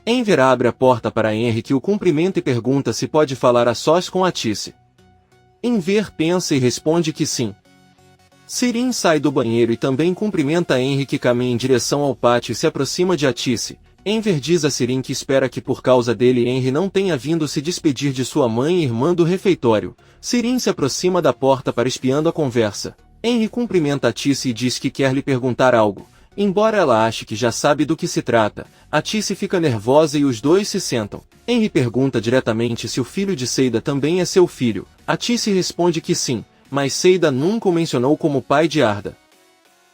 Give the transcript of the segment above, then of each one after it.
Enver abre a porta para Henry, que o cumprimenta e pergunta se pode falar a sós com Atice. Enver pensa e responde que sim. Sirin sai do banheiro e também cumprimenta Henry, que caminha em direção ao pátio e se aproxima de Atice. Enver diz a Sirin que espera que por causa dele Henry não tenha vindo se despedir de sua mãe e irmã do refeitório. Sirin se aproxima da porta para espiando a conversa. Henry cumprimenta Atice e diz que quer lhe perguntar algo. Embora ela ache que já sabe do que se trata, Atice fica nervosa e os dois se sentam. Henry pergunta diretamente se o filho de Seida também é seu filho. Atice responde que sim, mas Seida nunca o mencionou como pai de Arda.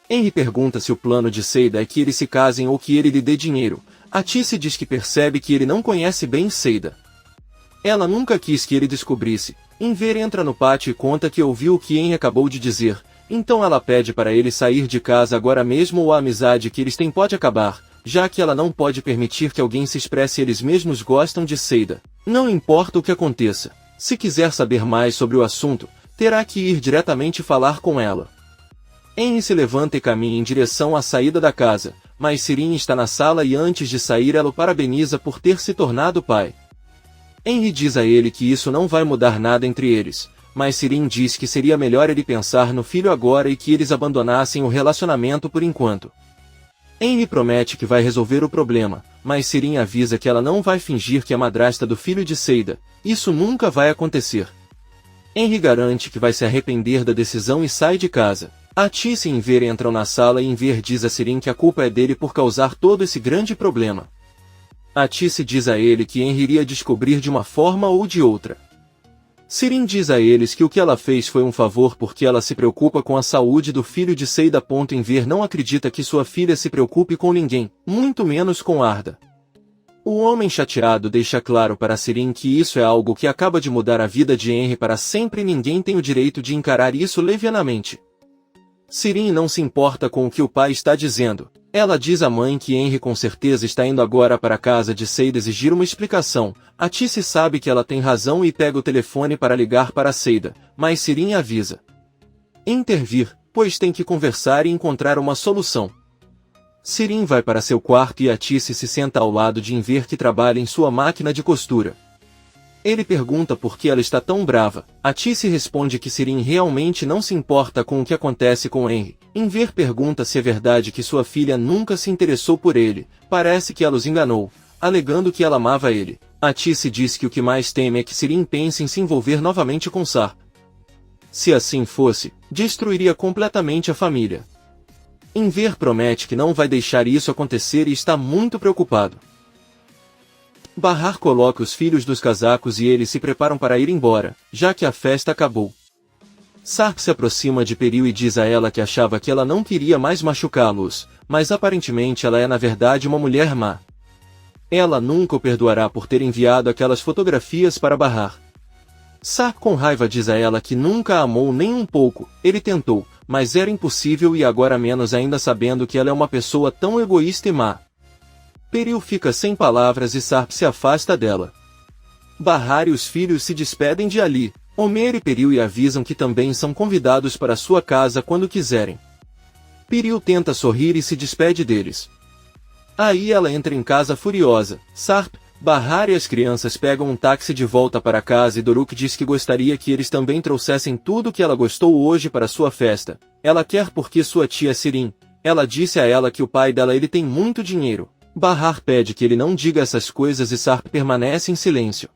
Henry pergunta se o plano de Seida é que eles se casem ou que ele lhe dê dinheiro. Atice diz que percebe que ele não conhece bem Seida. Ela nunca quis que ele descobrisse. Enver entra no pátio e conta que ouviu o que Henry acabou de dizer. Então ela pede para ele sair de casa agora mesmo ou a amizade que eles têm pode acabar, já que ela não pode permitir que alguém se expresse. Eles mesmos gostam de Seida. Não importa o que aconteça. Se quiser saber mais sobre o assunto, terá que ir diretamente falar com ela. Henry se levanta e caminha em direção à saída da casa, mas Sirin está na sala e antes de sair ela o parabeniza por ter se tornado pai. Henry diz a ele que isso não vai mudar nada entre eles, mas Sirin diz que seria melhor ele pensar no filho agora e que eles abandonassem o relacionamento por enquanto. Henry promete que vai resolver o problema, mas Sirin avisa que ela não vai fingir que é madrasta do filho de Seida. Isso nunca vai acontecer. Henry garante que vai se arrepender da decisão e sai de casa. Atice e Enver entram na sala e Enver diz a Sirin que a culpa é dele por causar todo esse grande problema. Atice diz a ele que Henry iria descobrir de uma forma ou de outra. Sirin diz a eles que o que ela fez foi um favor porque ela se preocupa com a saúde do filho de Seida. Enver não acredita que sua filha se preocupe com ninguém, muito menos com Arda. O homem chateado deixa claro para Sirin que isso é algo que acaba de mudar a vida de Henry para sempre e ninguém tem o direito de encarar isso levianamente. Sirin não se importa com o que o pai está dizendo. Ela diz à mãe que Henry com certeza está indo agora para a casa de Seida exigir uma explicação. Atice sabe que ela tem razão e pega o telefone para ligar para Seida, mas Sirin avisa intervir, pois tem que conversar e encontrar uma solução. Sirin vai para seu quarto e Atice se senta ao lado de Enver, que trabalha em sua máquina de costura. Ele pergunta por que ela está tão brava. Atice responde que Sirin realmente não se importa com o que acontece com Henry. Enver pergunta se é verdade que sua filha nunca se interessou por ele. Parece que ela os enganou, alegando que ela amava ele. Atice diz que o que mais teme é que Sirin pense em se envolver novamente com Sarp. Se assim fosse, destruiria completamente a família. Enver promete que não vai deixar isso acontecer e está muito preocupado. Bahar coloca os filhos dos casacos e eles se preparam para ir embora, já que a festa acabou. Sarp se aproxima de Peril e diz a ela que achava que ela não queria mais machucá-los, mas aparentemente ela é na verdade uma mulher má. Ela nunca o perdoará por ter enviado aquelas fotografias para Bahar. Sarp com raiva diz a ela que nunca a amou nem um pouco. Ele tentou, mas era impossível e agora menos ainda sabendo que ela é uma pessoa tão egoísta e má. Peril fica sem palavras e Sarp se afasta dela. Bahar e os filhos se despedem de Ali. Omer e Peril e avisam que também são convidados para sua casa quando quiserem. Peril tenta sorrir e se despede deles. Aí ela entra em casa furiosa. Sarp, Bahar e as crianças pegam um táxi de volta para casa e Doruk diz que gostaria que eles também trouxessem tudo que ela gostou hoje para sua festa. Ela quer porque sua tia Sirin. Ela disse a ela que o pai dela ele tem muito dinheiro. Bahar pede que ele não diga essas coisas e Sarp permanece em silêncio.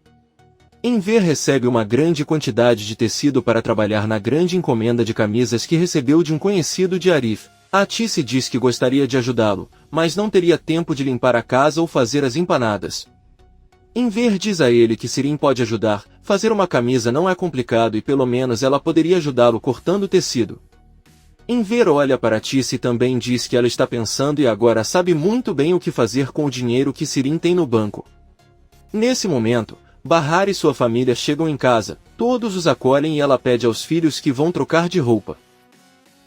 Enver recebe uma grande quantidade de tecido para trabalhar na grande encomenda de camisas que recebeu de um conhecido de Arif. Atice diz que gostaria de ajudá-lo, mas não teria tempo de limpar a casa ou fazer as empanadas. Enver diz a ele que Sirin pode ajudar. Fazer uma camisa não é complicado e pelo menos ela poderia ajudá-lo cortando o tecido. Enver olha para Atice e também diz que ela está pensando e agora sabe muito bem o que fazer com o dinheiro que Sirin tem no banco. Nesse momento, Bahar e sua família chegam em casa, todos os acolhem e ela pede aos filhos que vão trocar de roupa.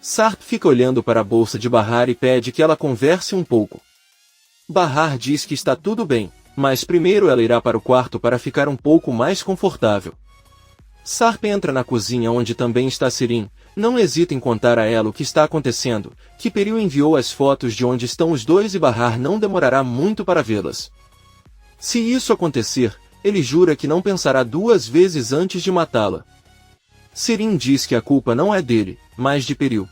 Sarp fica olhando para a bolsa de Bahar e pede que ela converse um pouco. Bahar diz que está tudo bem, mas primeiro ela irá para o quarto para ficar um pouco mais confortável. Sarp entra na cozinha onde também está Sirin. Não hesita em contar a ela o que está acontecendo, que Peril enviou as fotos de onde estão os dois e Bahar não demorará muito para vê-las. Se isso acontecer, ele jura que não pensará duas vezes antes de matá-la. Sirin diz que a culpa não é dele, mas de Peril.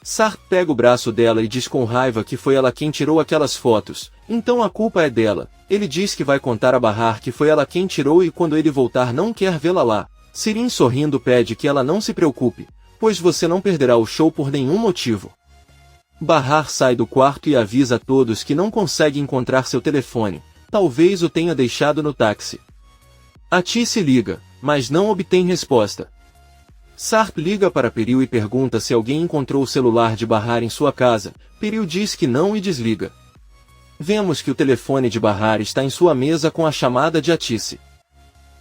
Sarp pega o braço dela e diz com raiva que foi ela quem tirou aquelas fotos, então a culpa é dela. Ele diz que vai contar a Bahar que foi ela quem tirou e quando ele voltar não quer vê-la lá. Sirin sorrindo pede que ela não se preocupe, pois você não perderá o show por nenhum motivo. Bahar sai do quarto e avisa a todos que não consegue encontrar seu telefone, talvez o tenha deixado no táxi. Atice liga, mas não obtém resposta. Sarp liga para Peril e pergunta se alguém encontrou o celular de Bahar em sua casa. Peril diz que não e desliga. Vemos que o telefone de Bahar está em sua mesa com a chamada de Atice.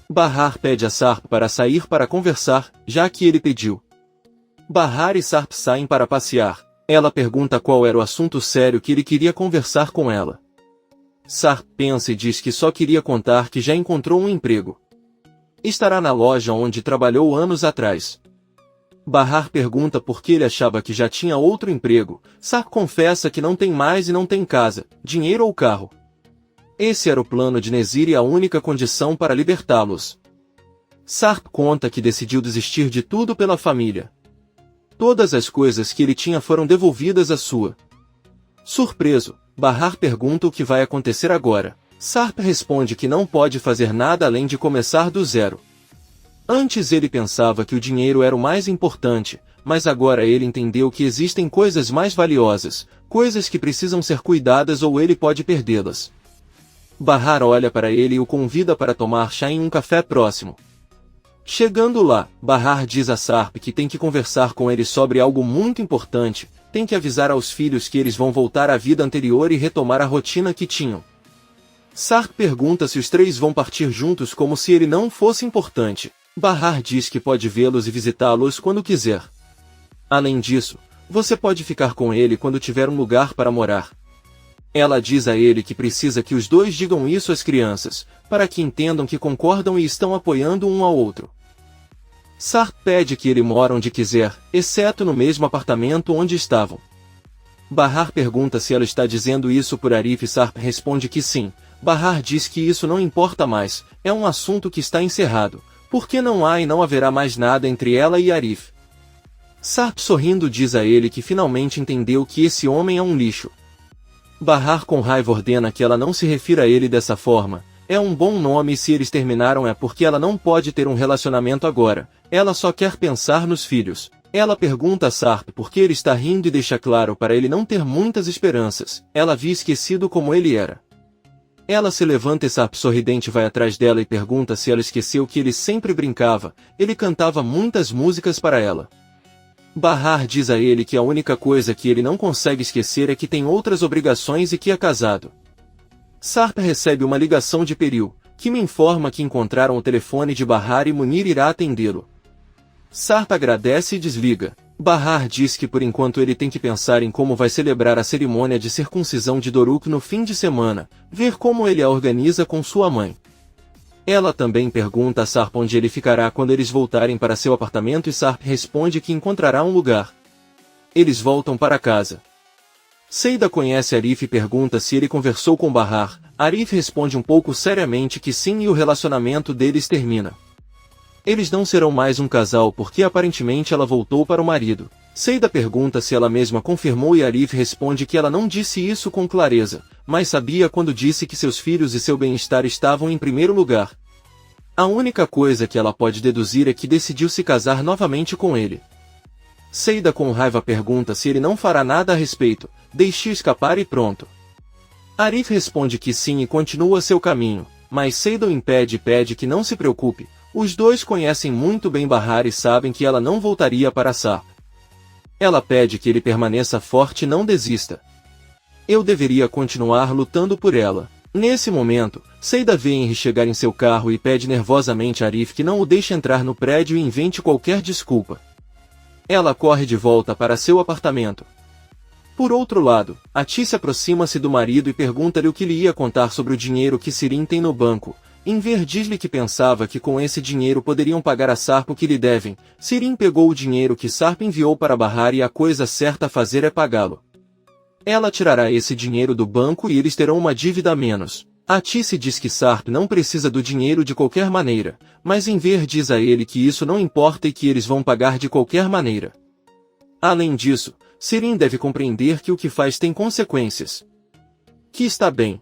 Bahar pede a Sarp para sair para conversar, já que ele pediu. Bahar e Sarp saem para passear. Ela pergunta qual era o assunto sério que ele queria conversar com ela. Sarp pensa e diz que só queria contar que já encontrou um emprego. Estará na loja onde trabalhou anos atrás. Bahar pergunta por que ele achava que já tinha outro emprego. Sarp confessa que não tem mais e não tem casa, dinheiro ou carro. Esse era o plano de Nezir e a única condição para libertá-los. Sarp conta que decidiu desistir de tudo pela família. Todas as coisas que ele tinha foram devolvidas à sua. Surpreso, Bahar pergunta o que vai acontecer agora. Sarp responde que não pode fazer nada além de começar do zero. Antes ele pensava que o dinheiro era o mais importante, mas agora ele entendeu que existem coisas mais valiosas, coisas que precisam ser cuidadas ou ele pode perdê-las. Bahar olha para ele e o convida para tomar chá em um café próximo. Chegando lá, Bahar diz a Sarp que tem que conversar com ele sobre algo muito importante, tem que avisar aos filhos que eles vão voltar à vida anterior e retomar a rotina que tinham. Sarp pergunta se os três vão partir juntos como se ele não fosse importante. Bahar diz que pode vê-los e visitá-los quando quiser. Além disso, você pode ficar com ele quando tiver um lugar para morar. Ela diz a ele que precisa que os dois digam isso às crianças, para que entendam que concordam e estão apoiando um ao outro. Sarp pede que ele mora onde quiser, exceto no mesmo apartamento onde estavam. Bahar pergunta se ela está dizendo isso por Arif e Sarp responde que sim. Bahar diz que isso não importa mais, é um assunto que está encerrado, porque não há e não haverá mais nada entre ela e Arif. Sarp sorrindo diz a ele que finalmente entendeu que esse homem é um lixo. Bahar com raiva ordena que ela não se refira a ele dessa forma. É um bom nome e se eles terminaram é porque ela não pode ter um relacionamento agora, ela só quer pensar nos filhos. Ela pergunta a Sarp por que ele está rindo e deixa claro para ele não ter muitas esperanças, ela havia esquecido como ele era. Ela se levanta e Sarp sorridente vai atrás dela e pergunta se ela esqueceu que ele sempre brincava, ele cantava muitas músicas para ela. Bahar diz a ele que a única coisa que ele não consegue esquecer é que tem outras obrigações e que é casado. Sarp recebe uma ligação de Peril, que me informa que encontraram o telefone de Bahar e Munir irá atendê-lo. Sarp agradece e desliga. Bahar diz que por enquanto ele tem que pensar em como vai celebrar a cerimônia de circuncisão de Doruk no fim de semana, ver como ele a organiza com sua mãe. Ela também pergunta a Sarp onde ele ficará quando eles voltarem para seu apartamento e Sarp responde que encontrará um lugar. Eles voltam para casa. Seida conhece Arif e pergunta se ele conversou com Bahar. Arif responde um pouco seriamente que sim e o relacionamento deles termina. Eles não serão mais um casal porque aparentemente ela voltou para o marido. Seida pergunta se ela mesma confirmou e Arif responde que ela não disse isso com clareza, mas sabia quando disse que seus filhos e seu bem-estar estavam em primeiro lugar. A única coisa que ela pode deduzir é que decidiu se casar novamente com ele. Seida com raiva pergunta se ele não fará nada a respeito, deixe escapar e pronto. Arif responde que sim e continua seu caminho, mas Seida o impede e pede que não se preocupe, os dois conhecem muito bem Bahar e sabem que ela não voltaria para Sarp. Ela pede que ele permaneça forte e não desista. Eu deveria continuar lutando por ela. Nesse momento, Seida vê Henry chegar em seu carro e pede nervosamente a Arif que não o deixe entrar no prédio e invente qualquer desculpa. Ela corre de volta para seu apartamento. Por outro lado, Atice aproxima-se do marido e pergunta-lhe o que lhe ia contar sobre o dinheiro que Sirin tem no banco. Enver diz-lhe que pensava que com esse dinheiro poderiam pagar a Sarp o que lhe devem. Sirin pegou o dinheiro que Sarp enviou para Bahar e a coisa certa a fazer é pagá-lo. Ela tirará esse dinheiro do banco e eles terão uma dívida a menos. Atice diz que Sarp não precisa do dinheiro de qualquer maneira, mas Enver diz a ele que isso não importa e que eles vão pagar de qualquer maneira. Além disso, Sirin deve compreender que o que faz tem consequências. Que está bem.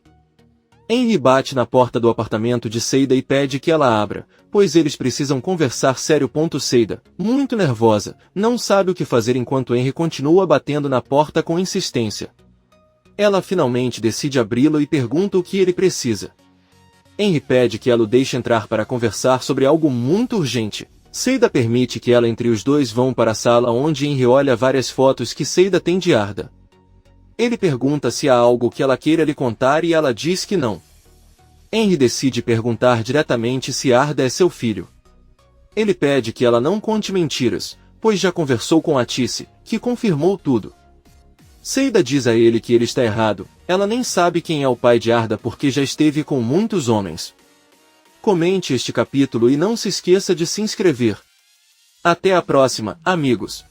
Henry bate na porta do apartamento de Seida e pede que ela abra, pois eles precisam conversar sério. Seida, muito nervosa, não sabe o que fazer enquanto Henry continua batendo na porta com insistência. Ela finalmente decide abri-lo e pergunta o que ele precisa. Henry pede que ela o deixe entrar para conversar sobre algo muito urgente. Seida permite que ela entre os dois vão para a sala onde Henry olha várias fotos que Seida tem de Arda. Ele pergunta se há algo que ela queira lhe contar e ela diz que não. Henry decide perguntar diretamente se Arda é seu filho. Ele pede que ela não conte mentiras, pois já conversou com Atice, que confirmou tudo. Seida diz a ele que ele está errado, ela nem sabe quem é o pai de Arda porque já esteve com muitos homens. Comente este capítulo e não se esqueça de se inscrever. Até a próxima, amigos!